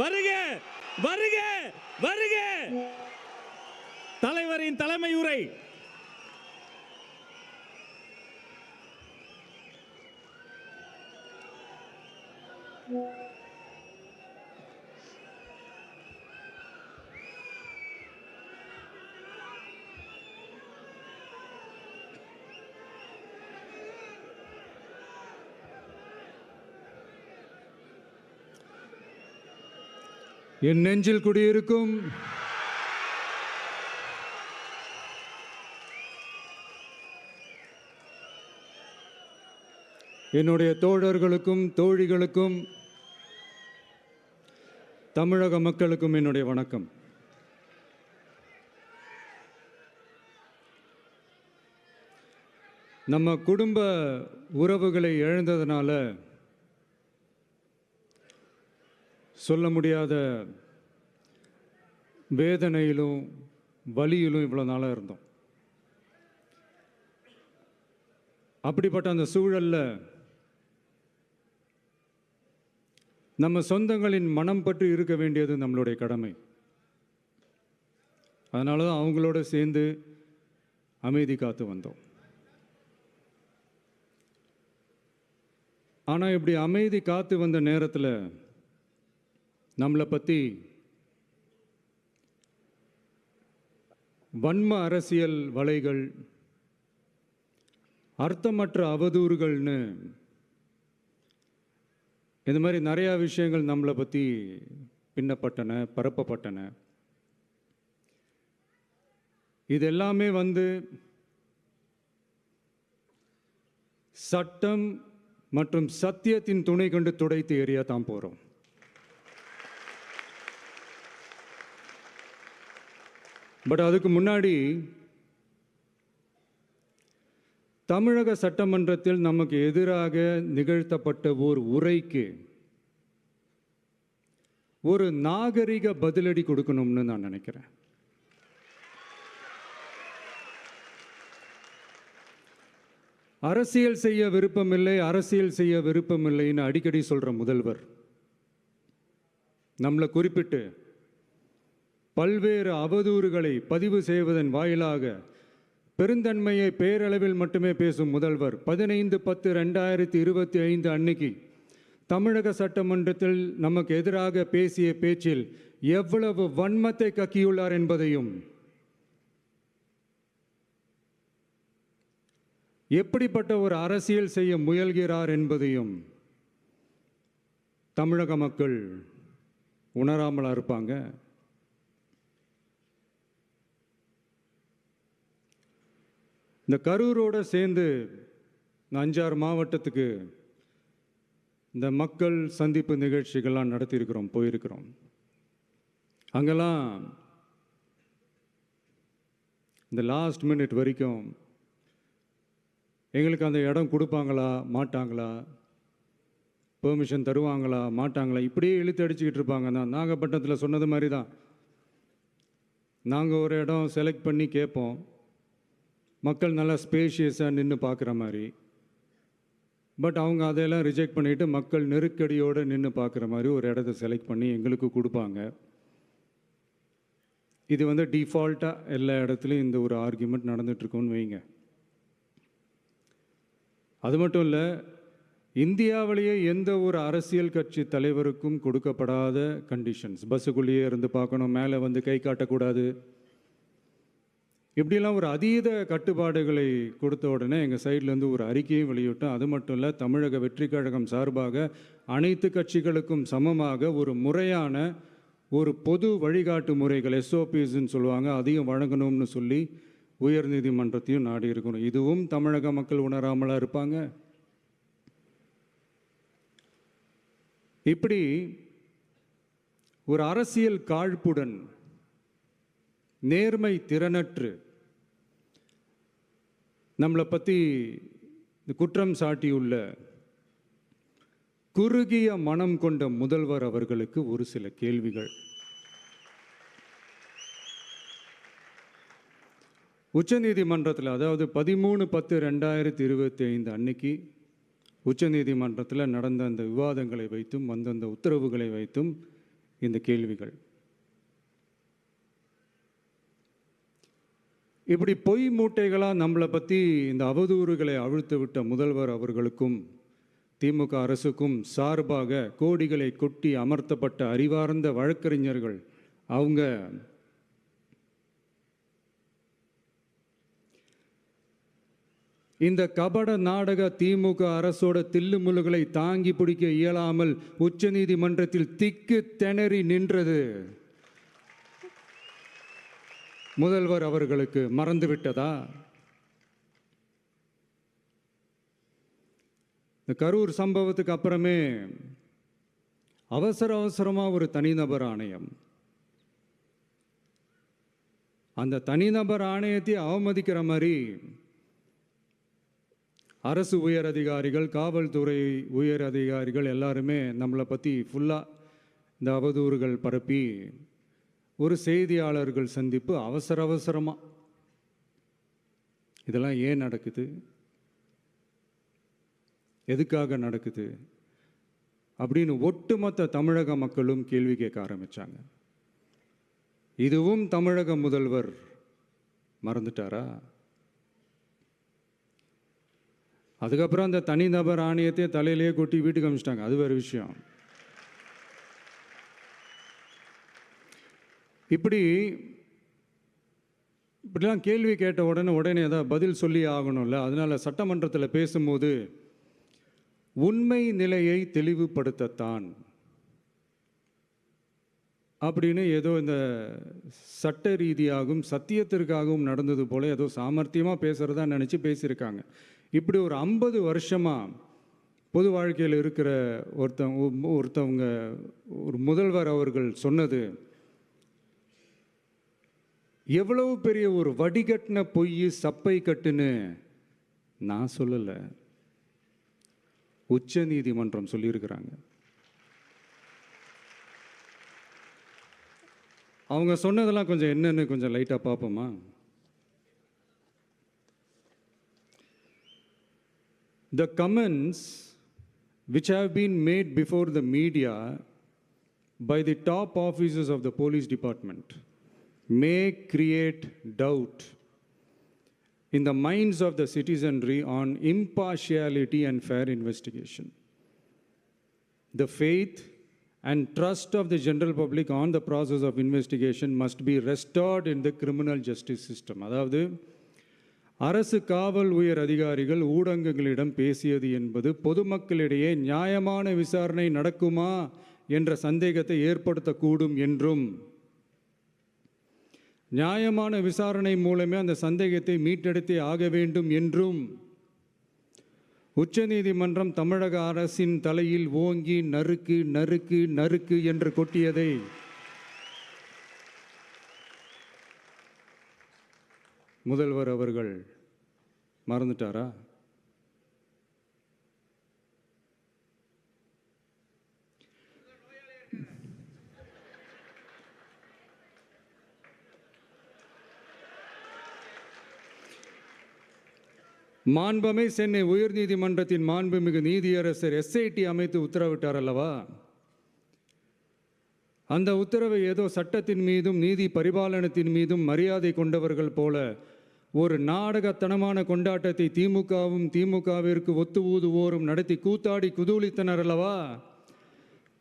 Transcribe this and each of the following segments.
வருக வருக வருக. தலைவரின் தலைமை உரை. என் நெஞ்சில் குடியிருக்கும் என்னுடைய தோழர்களுக்கும் தோழிகளுக்கும் தமிழக மக்களுக்கும் என்னுடைய வணக்கம். நம்ம குடும்ப உறவுகளை இழந்ததுனால சொல்ல முடியாத வேதனையிலும் வலியிலும் இவ்வளோ நாளாக இருந்தோம். அப்படிப்பட்ட அந்த சூழலில் நம்ம சொந்தங்களின் மனம் பற்றி இருக்க வேண்டியது நம்மளுடைய கடமை. அதனால தான் அவங்களோட சேர்ந்து அமைதி காத்து வந்தோம். ஆனால் இப்படி அமைதி காத்து வந்த நேரத்தில் நம்மளை பற்றி வன்ம அரசியல் வலைகள், அர்த்தமற்ற அவதூறுகள்னு இந்த மாதிரி நிறையா விஷயங்கள் நம்மளை பற்றி பின்னப்பட்டன, பரப்பப்பட்டன. இது எல்லாமே சட்டம் மற்றும் சத்தியத்தின் துணை கொண்டு துடைத்து எறிய தான் போகிறோம். பட் அதுக்கு முன்னாடி தமிழக சட்டமன்றத்தில் நமக்கு எதிராக நிகழ்த்தப்பட்ட ஓர் உரைக்கு ஒரு நாகரிக பதிலடி கொடுக்கணும்னு நான் நினைக்கிறேன். அரசியல் செய்ய விருப்பமில்லை, அரசியல் செய்ய விருப்பமில்லைன்னு அடிக்கடி சொல்கிற முதல்வர் நம்மளை குறிப்பிட்டு பல்வேறு அவதூறுகளை பதிவு செய்வதன் வாயிலாக பெருந்தன்மையை பேரளவில் மட்டுமே பேசும் முதல்வர் 15/10/2025 அன்னைக்கு தமிழக சட்டமன்றத்தில் நமக்கு எதிராக பேசிய பேச்சில் எவ்வளவு வன்மத்தை கக்கியுள்ளார் என்பதையும், எப்படிப்பட்ட ஒரு அரசியல் செய்ய முயல்கிறார் என்பதையும் தமிழக மக்கள் உணராமலா இருப்பாங்க. இந்த கரூரோடு சேர்ந்து 5-6 மாவட்டத்துக்கு இந்த மக்கள் சந்திப்பு நிகழ்ச்சிகள்லாம் நடத்தியிருக்கிறோம், போயிருக்கிறோம். அங்கெல்லாம் இந்த லாஸ்ட் மினிட் வரைக்கும் எங்களுக்கு அந்த இடம் கொடுப்பாங்களா மாட்டாங்களா, பெர்மிஷன் தருவாங்களா மாட்டாங்களா, இப்படியே இழுத்து அடிச்சுக்கிட்டு இருப்பாங்க. நான் நாகப்பட்டினத்தில் சொன்னது மாதிரி தான், நாங்கள் ஒரு இடம் செலக்ட் பண்ணி கேட்போம், மக்கள் நல்லா ஸ்பேஷியஸாக நின்று பார்க்குற மாதிரி. பட் அவங்க அதையெல்லாம் ரிஜெக்ட் பண்ணிவிட்டு மக்கள் நெருக்கடியோடு நின்று பார்க்குற மாதிரி ஒரு இடத்த செலக்ட் பண்ணி எங்களுக்கு கொடுப்பாங்க. இது டிஃபால்ட்டாக எல்லா இடத்துலையும் இந்த ஒரு ஆர்கியூமெண்ட் நடந்துகிட்ருக்கோன்னு வைங்க. அது மட்டும் இல்லை, இந்தியாவிலேயே எந்த ஒரு அரசியல் கட்சி தலைவருக்கும் கொடுக்கப்படாத கண்டிஷன்ஸ். பஸ்ஸுக்குள்ளேயே இருந்து பார்க்கணும், மேலே கை காட்டக்கூடாது, இப்படிலாம் ஒரு அதீத கட்டுப்பாடுகளை கொடுத்த உடனே எங்கள் சைட்லேருந்து ஒரு அறிக்கையும் வெளியிட்டோம். அது மட்டும் இல்லை, தமிழக வெற்றி கழகம் சார்பாக அனைத்து கட்சிகளுக்கும் சமமாக ஒரு முறையான ஒரு பொது வழிகாட்டு முறைகள், SOPஸ்ன்னு சொல்லுவாங்க, அதையும் வழங்கணும்னு சொல்லி உயர்நீதிமன்றத்தையும் நாடி இருக்கணும். இதுவும் தமிழக மக்கள் உணராமலாக இருப்பாங்க. இப்படி ஒரு அரசியல் காழ்ப்புடன், நேர்மை திறனற்று நம்மளை பற்றி குற்றம் சாட்டியுள்ள குறுகிய மனம் கொண்ட முதல்வர் அவர்களுக்கு ஒரு சில கேள்விகள். உச்சநீதிமன்றத்தில், அதாவது 13/10/2025 அன்னைக்கு உச்சநீதிமன்றத்தில் நடந்த அந்த விவாதங்களை வைத்தும் அந்த உத்தரவுகளை வைத்தும் இந்த கேள்விகள். இப்படி பொய் மூட்டைகளாக நம்மளை பற்றி இந்த அவதூறுகளை அவிழ்த்து விட்ட முதல்வர் அவர்களுக்கும் திமுக அரசுக்கும் சார்பாக கோடிகளை கொட்டி அமர்த்தப்பட்ட அறிவார்ந்த வழக்கறிஞர்கள் அவங்க இந்த கபட நாடக திமுக அரசோட தில்லுமுல்லுகளை தாங்கி பிடிக்க இயலாமல் உச்சநீதிமன்றத்தில் திக்கு திணறி நின்றது முதல்வர் அவர்களுக்கு மறந்துவிட்டதா? இந்த கரூர் சம்பவத்துக்கு அப்புறமே அவசரமாக ஒரு தனிநபர் ஆணையம், அந்த தனிநபர் ஆணையத்தை அவமதிக்கிற மாதிரி அரசு உயர் அதிகாரிகள், காவல்துறை உயர் அதிகாரிகள் எல்லாருமே நம்மளை பற்றி ஃபுல்லாக இந்த அவதூறுகள் பரப்பி ஒரு செய்தியாளர்கள் சந்திப்பு அவசரமாக. இதெல்லாம் ஏன் நடக்குது? எதுக்காக நடக்குது அப்படின்னு ஒட்டுமொத்த தமிழக மக்களும் கேள்வி கேட்க ஆரம்பித்தாங்க. இதுவும் தமிழக முதல்வர் மறந்துட்டாரா? அதுக்கப்புறம் அந்த தனிநபர் ஆணையத்தை தலையிலேயே கொட்டி வீட்டுக்கு அனுப்பிச்சிட்டாங்க. அது வேறு விஷயம். இப்படிலாம் கேள்வி கேட்ட உடனே ஏதாவது பதில் சொல்லி ஆகணும்ல. அதனால சட்டமன்றத்தில் பேசும்போது உண்மை நிலையை தெளிவுபடுத்தத்தான் அப்படின்னு ஏதோ இந்த சட்ட ரீதியாகவும் சத்தியத்திற்காகவும் நடந்தது போல ஏதோ சாமர்த்தியமாக பேசுகிறதா நினச்சி பேசியிருக்காங்க. இப்படி ஒரு 50 வருஷமாக பொது வாழ்க்கையில் இருக்கிற ஒருத்தவங்க ஒரு முதல்வர் அவர்கள் சொன்னது எவ்வளவு பெரிய ஒரு வடிகட்டின பொய், சப்பை கட்டுன்னு நான் சொல்லலை, உச்ச நீதிமன்றம் சொல்லியிருக்கிறாங்க. அவங்க சொன்னதெல்லாம் கொஞ்சம் என்னன்னு கொஞ்சம் லைட்டாக பார்ப்போமா? The comments which have been made before the media by the top officers of the police department may create doubt in the minds of the citizenry on impartiality and fair investigation. The faith and trust of the general public on the process of investigation must be restored in the criminal justice system. அதாவது அரசு காவல் உயர் அதிகாரிகள் ஊடகங்களிடம் பேசியது என்பது பொதுமக்களிடையே நியாயமான விசாரணை நடக்குமா என்ற சந்தேகத்தை ஏற்படுத்தக்கூடும் என்றும், நியாயமான விசாரணை மூலமே அந்த சந்தேகத்தை மீட்டெடுத்தே ஆக வேண்டும் என்றும் உச்சநீதிமன்றம் தமிழக அரசின் தலையில் ஓங்கி நறுக்கு நறுக்கு நறுக்கு என்று கொட்டியதை முதல்வர் அவர்கள் மறந்துட்டாரா? மாண்புமை சென்னை உயர்நீதிமன்றத்தின் மாண்புமிகு நீதியரசர் SIT அமைத்து உத்தரவிட்டார் அல்லவா? அந்த உத்தரவை ஏதோ சட்டத்தின் மீதும் நீதி பரிபாலனத்தின் மீதும் மரியாதை கொண்டவர்கள் போல ஒரு நாடகத்தனமான கொண்டாட்டத்தை திமுகவிற்கு ஒத்து ஊதுவோரும் நடத்தி கூத்தாடி குதூளித்தனர் அல்லவா?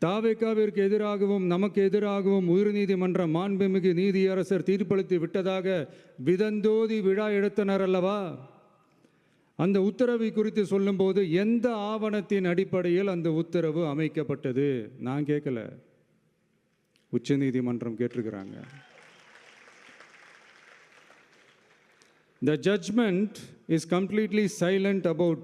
தாவேக்காவிற்கு எதிராகவும் நமக்கு எதிராகவும் உயர்நீதிமன்ற மாண்புமிகு நீதியரசர் தீர்ப்பளித்து விட்டதாக விதந்தோதி விழா எடுத்தனர் அல்லவா? அந்த உத்தரவை குறித்து சொல்லும்போது எந்த ஆவணத்தின் அடிப்படையில் அந்த உத்தரவு அமைக்கப்பட்டது? நான் கேட்கல, உச்சநீதிமன்றம் கேட்டிருக்கிறாங்க. The judgment is completely silent about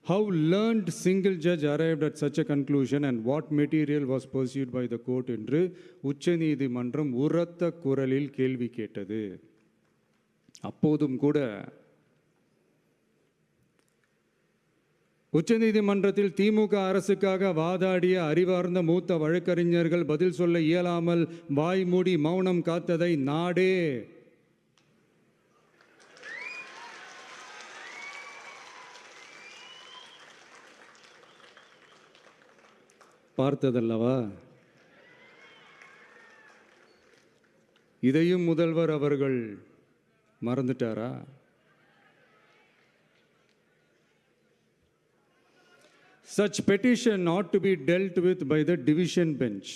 how learned single judge arrived at such a conclusion and what material was pursued by the court என்று உச்சநீதிமன்றம் உரத்த குரலில் கேள்வி கேட்டது. அப்போதும் கூட உச்சநீதிமன்றத்தில் திமுக அரசுக்காக வாதாடிய அறிவார்ந்த மூத்த வழக்கறிஞர்கள் பதில் சொல்ல இயலாமல் வாய் மூடி மௌனம் காத்ததை நாடே பார்த்ததல்லவா? இதையும் முதல்வர் அவர்கள் மறந்துட்டாரா? Such petition ought to be dealt with by the division bench,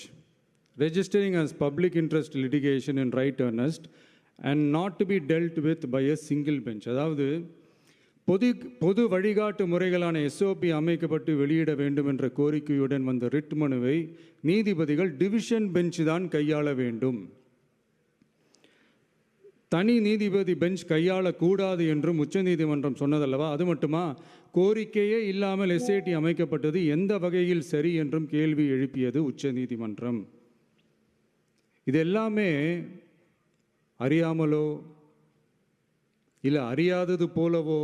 registering as public interest litigation in right earnest and not to be dealt with by a single bench. அதாவது பொது வழிகாட்டு முறைகளான எஸ்ஓபி அமைக்கப்பட்டு வெளியிட வேண்டும் என்ற கோரிக்கையுடன் வந்த ரிட் மனுவை நீதிபதிகள் டிவிஷன் பெஞ்ச் தான் கையாள வேண்டும். தனி நீதிபதி பெஞ்ச் கையாளக்கூடாது என்றும் உச்சநீதிமன்றம் சொன்னதல்லவா? அது மட்டுமா, கோரிக்கையே இல்லாமல் எஸ்ஐடி அமைக்கப்பட்டது எந்த வகையில் சரி என்றும் கேள்வி எழுப்பியது உச்சநீதிமன்றம். இது எல்லாமே அறியாமலோ இல்லை அறியாதது போலவோ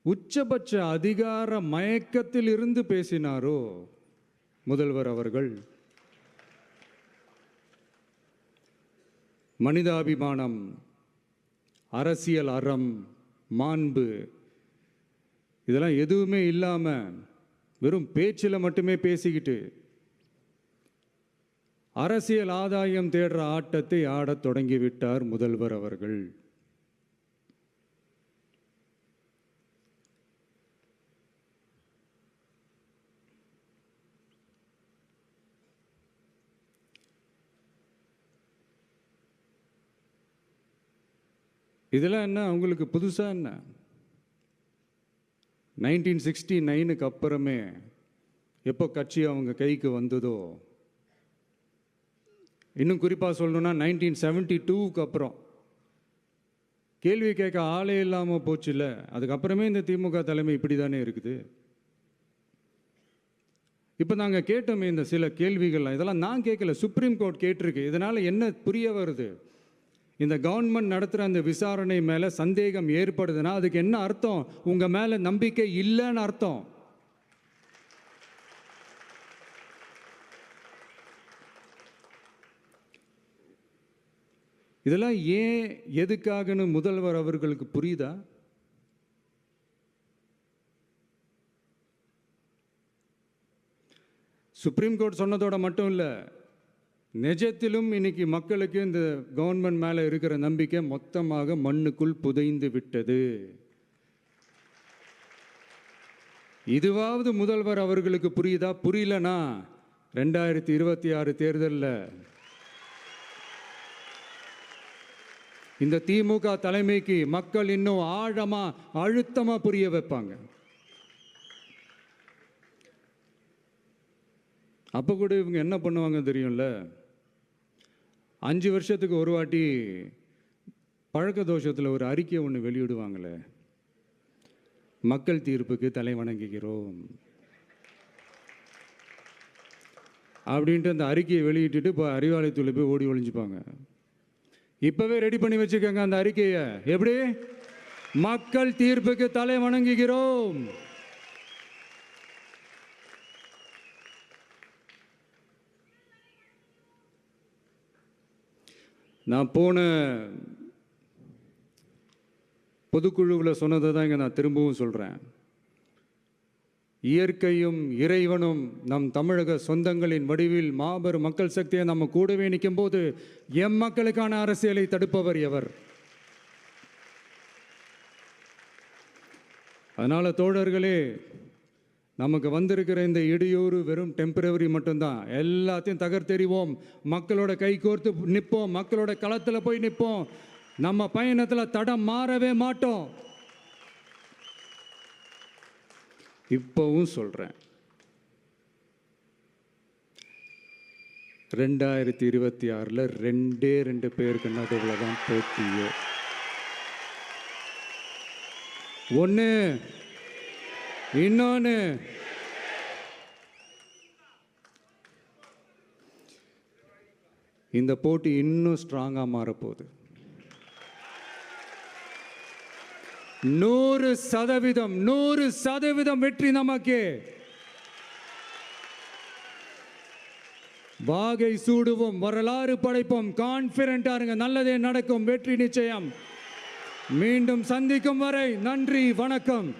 உச்சபட்ச அதிகார மயக்கத்தில் இருந்து பேசினாரோ முதல்வர் அவர்கள்? மனிதாபிமானம், அரசியல் அறம், மாண்பு இதெல்லாம் எதுவுமே இல்லாமல் வெறும் பேச்சில் மட்டுமே பேசிக்கிட்டு அரசியல் ஆதாயம் தேடுற ஆட்டத்தை ஆடத் தொடங்கிவிட்டார் முதல்வர் அவர்கள். இதெல்லாம் என்ன அவங்களுக்கு புதுசாக? என்ன 1969க்கு அப்புறமே எப்போ கட்சி அவங்க கைக்கு வந்ததோ, இன்னும் குறிப்பாக சொல்லணும்னா 1972க்கு அப்புறம் கேள்வி கேட்க ஆளே இல்லாமல் போச்சுல்ல, அதுக்கப்புறமே இந்த திமுக தலைமை இப்படி தானே இருக்குது. இப்போ நாங்கள் கேட்டோமே இந்த சில கேள்விகள்லாம், இதெல்லாம் நான் கேட்கல, சுப்ரீம் கோர்ட் கேட்டிருக்கு. இதனால் என்ன புரிய வருது? இந்த கவர்மெண்ட் நடத்துகிற அந்த விசாரணை மேலே சந்தேகம் ஏற்படுதுன்னா அதுக்கு என்ன அர்த்தம்? உங்கள் மேலே நம்பிக்கை இல்லைன்னு அர்த்தம். இதெல்லாம் ஏன் எதுக்காகன்னு முதல்வர் அவர்களுக்கு புரியுதா? சுப்ரீம் கோர்ட் சொன்னதோட மட்டும் இல்லை, நிஜத்திலும் இன்னைக்கு மக்களுக்கு இந்த கவர்மெண்ட் மேலே இருக்கிற நம்பிக்கை மொத்தமாக மண்ணுக்குள் புதைந்து விட்டது. இதுவாவது முதல்வர் அவர்களுக்கு புரியுதா? புரியலனா 2026 தேர்தலில் இந்த திமுக தலைமைக்கு மக்கள் இன்னும் ஆழமா அழுத்தமா புரிய வைப்பாங்க. அப்போ கூட இவங்க என்ன பண்ணுவாங்க தெரியும்ல, 5 வருஷத்துக்கு ஒரு வாட்டி பழக்க தோஷத்தில் ஒரு அறிக்கை ஒன்று வெளியிடுவாங்களே, மக்கள் தீர்ப்புக்கு தலை வணங்குகிறோம் அப்படின்ட்டு அந்த அறிக்கையை வெளியிட்டுட்டு இப்போ அறிவாலயத்தில் போய் ஓடி ஒளிஞ்சுப்பாங்க. இப்போவே ரெடி பண்ணி வச்சுக்கோங்க அந்த அறிக்கையை. எப்படி? மக்கள் தீர்ப்புக்கு தலை வணங்குகிறோம். நான் போன பொதுக்குழுவில் சொன்னதை தான் இங்கே நான் திரும்பவும் சொல்கிறேன். இயற்கையும் இறைவனும் நம் தமிழக சொந்தங்களின் வடிவில் மாபெரும் மக்கள் சக்தியை நம்ம கூடவே நிற்கும் போது எம் மக்களுக்கான அரசியலை தடுப்பவர் எவர்? அதனால் தோழர்களே, நமக்கு வந்திருக்கிற இந்த இடையூறு வெறும் டெம்பரவரி மட்டும்தான். எல்லாத்தையும் தகர்த்தெறிவோம், மக்களோட கை கோர்த்து நிற்போம், மக்களோட களத்தில் போய் நிற்போம். நம்ம பயணத்தில் தடம் மாறவே மாட்டோம். இப்போவும் சொல்கிறேன், 2026 2 பேருக்கு நடுவில் தான் போட்டியே. ஒன்று, இன்னொன்று இந்த போட்டி இன்னும் ஸ்ட்ராங்காக மாறப்போகுது. 100% வெற்றி நமக்கு. வாகை சூடுவோம், வரலாறு படைப்போம், கான்பிடென்ட்டா இருங்க, நல்லதே நடக்கும், வெற்றி நிச்சயம். மீண்டும் சந்திக்கும் வரை நன்றி, வணக்கம்.